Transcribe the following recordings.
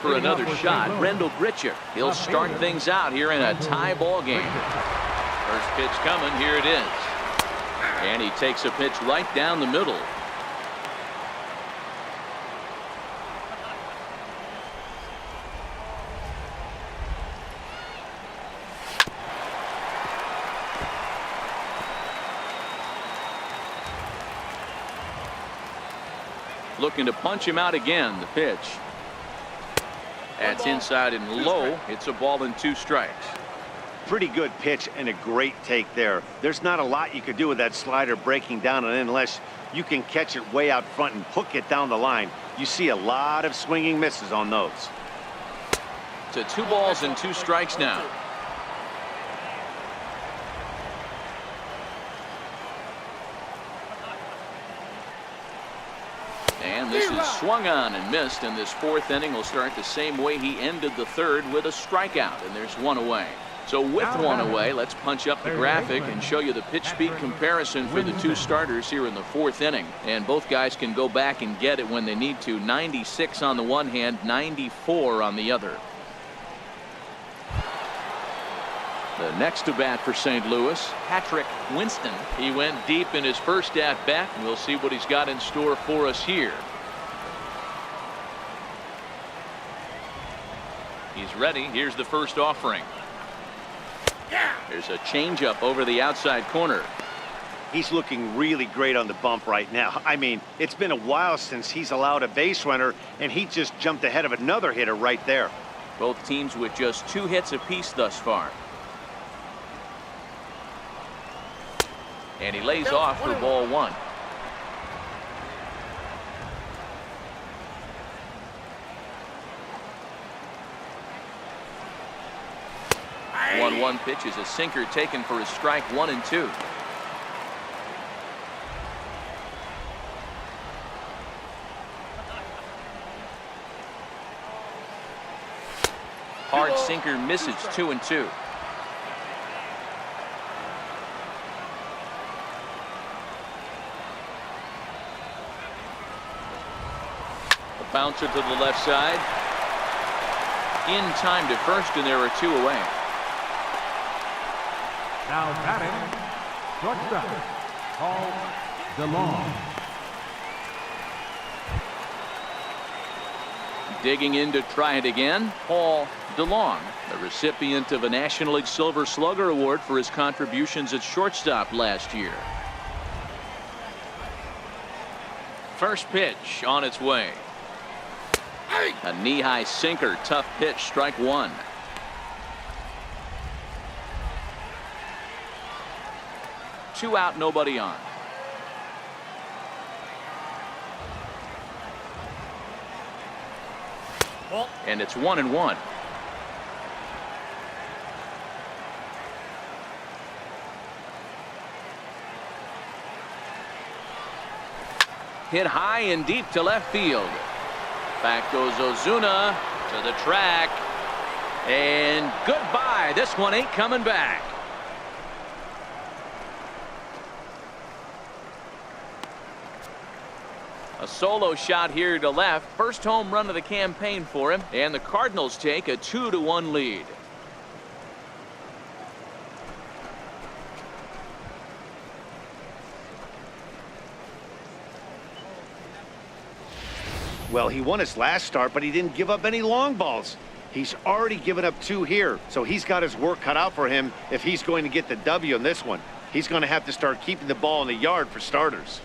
for another shot, Rendell Gritchick. He'll start things out here in a tie ball game. First pitch coming. Here it is. And he takes a pitch right down the middle. Looking to punch him out again. The pitch. That's inside and low. It's a ball and 2 strikes. Pretty good pitch and a great take there. There's not a lot you could do with that slider breaking down and unless you can catch it way out front and hook it down the line. You see a lot of swinging misses on those. To 2 balls and 2 strikes now. And this is swung on and missed, and this 4th inning will start the same way he ended the 3rd, with a strikeout, and there's 1 away. So with 1 away, let's punch up the graphic and show you the pitch speed comparison for the 2 starters here in the 4th inning. And both guys can go back and get it when they need to. 96 on the one hand, 94 on the other. The next to bat for St. Louis, Patrick Winston. He went deep in his first at bat, and we'll see what he's got in store for us here. He's ready. Here's the first offering. There's a changeup over the outside corner. He's looking really great on the bump right now. I mean, it's been a while since he's allowed a base runner, and he just jumped ahead of another hitter right there. Both teams with just 2 hits apiece thus far. And he lays off for ball 1. One pitch is a sinker taken for a strike. 1 and 2. Hard sinker misses. 2 and 2. A bouncer to the left side. In time to first, and there are 2 away. Now batting, shortstop, Paul DeLong. Digging in to try it again, Paul DeLong, the recipient of a National League Silver Slugger Award for his contributions at shortstop last year. First pitch on its way. A knee-high sinker, tough pitch, strike 1. Two out, nobody on. And it's 1 and 1. Hit high and deep to left field. Back goes Ozuna to the track. And goodbye. This one ain't coming back. A solo shot here to left. First home run of the campaign for him. And the Cardinals take a 2-1 lead. Well, he won his last start, but he didn't give up any long balls. He's already given up 2 here, so he's got his work cut out for him if he's going to get the W in this one. He's going to have to start keeping the ball in the yard for starters.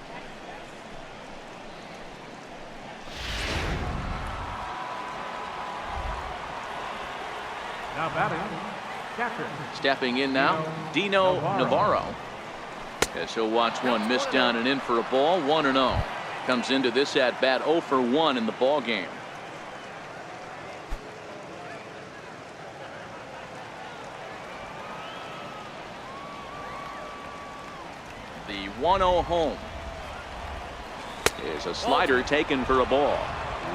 Now batting, catcher. Stepping in now, Dino Navarro. As he'll watch one miss down and in for a ball. 1-0. Comes into this at bat 0 for 1 in the ball game. The 1-0 home is a slider taken for a ball.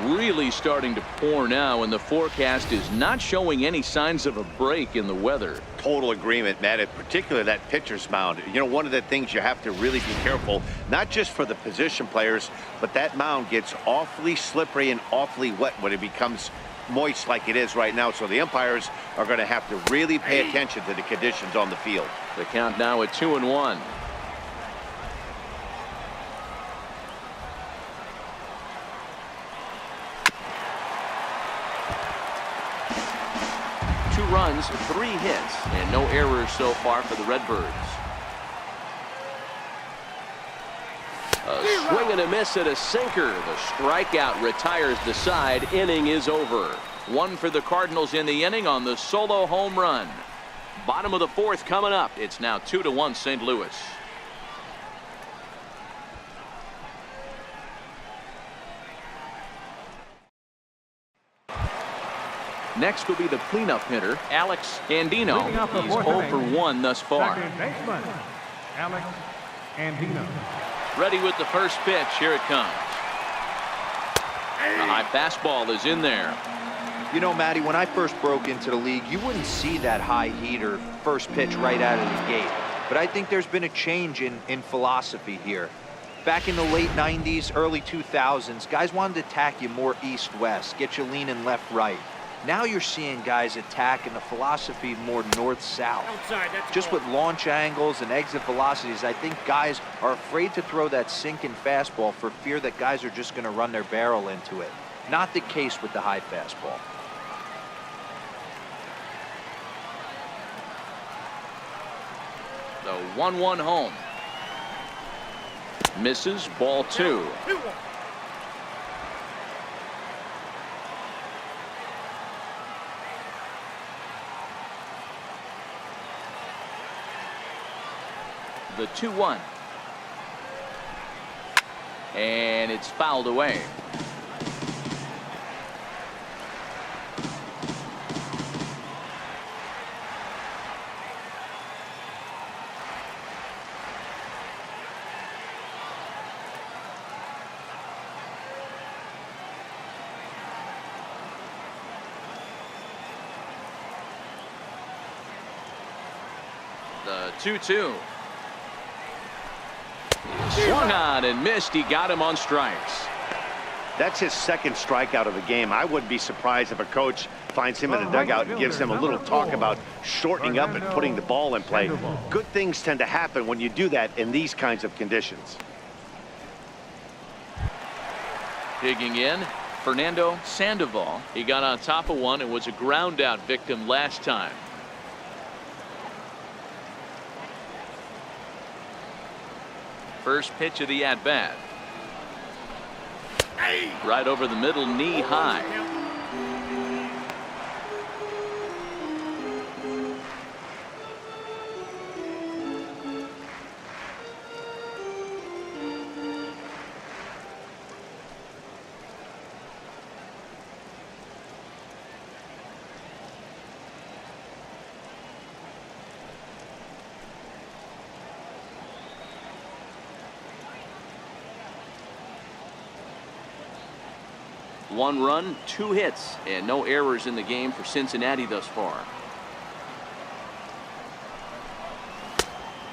Really starting to pour now, and the forecast is not showing any signs of a break in the weather. Total agreement, Matt, in particular that pitcher's mound. You know, one of the things you have to really be careful, not just for the position players, but that mound gets awfully slippery and awfully wet when it becomes moist like it is right now, so the umpires are going to have to really pay attention to the conditions on the field. The count now at 2-1. Two runs, 3 hits, and no errors so far for the Redbirds. A swing and a miss at a sinker. The strikeout retires the side. Inning is over. 1 for the Cardinals in the inning on the solo home run. Bottom of the 4th coming up. It's now 2-1 St. Louis. Next will be the cleanup hitter, Alex Andino. He's 0 for 1 thus far. Second baseman, Alex Andino. Ready with the first pitch. Here it comes. The high fastball is in there. You know, Matty, when I first broke into the league, you wouldn't see that high heater first pitch right out of the gate. But I think there's been a change in philosophy here. Back in the late 90s, early 2000s, guys wanted to attack you more east-west, get you leaning left-right. Now you're seeing guys attack in the philosophy more north-south. Just with launch angles and exit velocities, I think guys are afraid to throw that sinking fastball for fear that guys are just going to run their barrel into it. Not the case with the high fastball. The 1-1 home. Misses, ball 2. The 2-1. And it's fouled away. The 2-2. Swung on and missed. He got him on strikes. That's his second strikeout of the game. I wouldn't be surprised if a coach finds him in the dugout and gives him a little talk about shortening up and putting the ball in play. Good things tend to happen when you do that in these kinds of conditions. Digging in, Fernando Sandoval. He got on top of one and was a ground out victim last time. First pitch of the at-bat. Right over the middle, knee high. One run, 2 hits, and no errors in the game for Cincinnati thus far.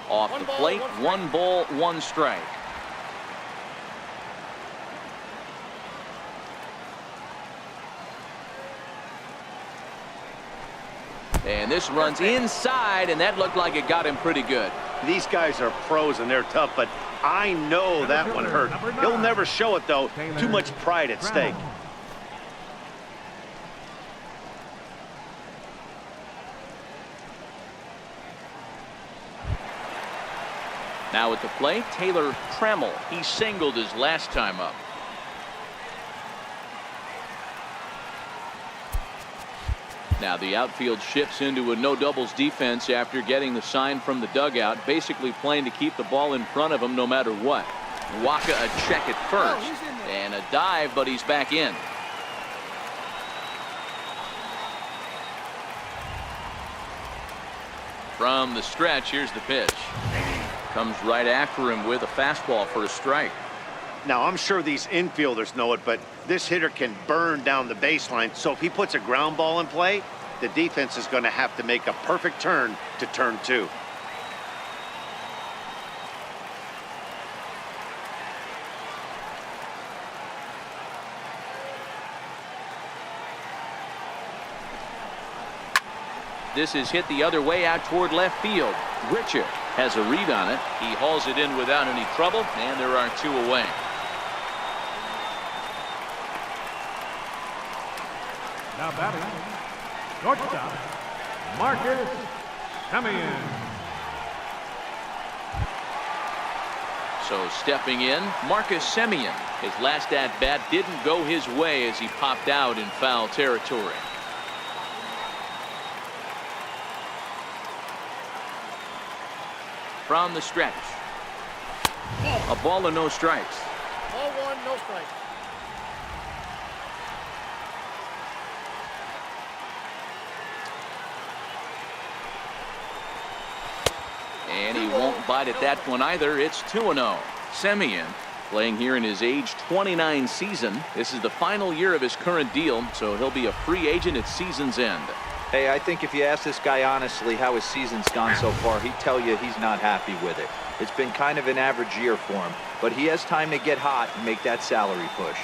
Off the plate, 1 ball, 1 strike. And this runs inside, and that looked like it got him pretty good. These guys are pros and they're tough, but I know that one hurt. He'll never show it, though. Too much pride at stake. Now at the plate, Taylor Trammell. He singled his last time up. Now the outfield shifts into a no doubles defense after getting the sign from the dugout, basically playing to keep the ball in front of him no matter what. Waka a check at first and a dive, but he's back in. From the stretch, here's the pitch. Comes right after him with a fastball for a strike. Now, I'm sure these infielders know it, but this hitter can burn down the baseline. So if he puts a ground ball in play, the defense is going to have to make a perfect turn to turn 2. This is hit the other way out toward left field. Richard has a read on it. He hauls it in without any trouble, and there are 2 away. Now batting, shortstop, Marcus Semien. So stepping in, Marcus Semien. His last at-bat didn't go his way as he popped out in foul territory. From the stretch. A ball and no strikes. Ball 1, no strikes. And he won't bite at that one either. It's 2-0. Semien playing here in his age 29 season. This is the final year of his current deal, so he'll be a free agent at season's end. Hey, I think if you ask this guy honestly how his season's gone so far, he'd tell you he's not happy with it. It's been kind of an average year for him, but he has time to get hot and make that salary push.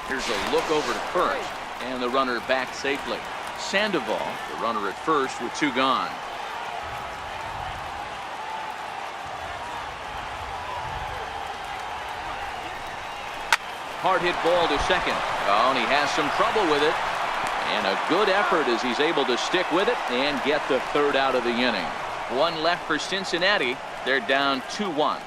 Here's a look over to first, and the runner back safely. Sandoval, the runner at first with 2 gone. Hard hit ball to second. Oh, and he has some trouble with it. And a good effort as he's able to stick with it and get the 3rd out of the inning. 1 left for Cincinnati. They're down 2-1.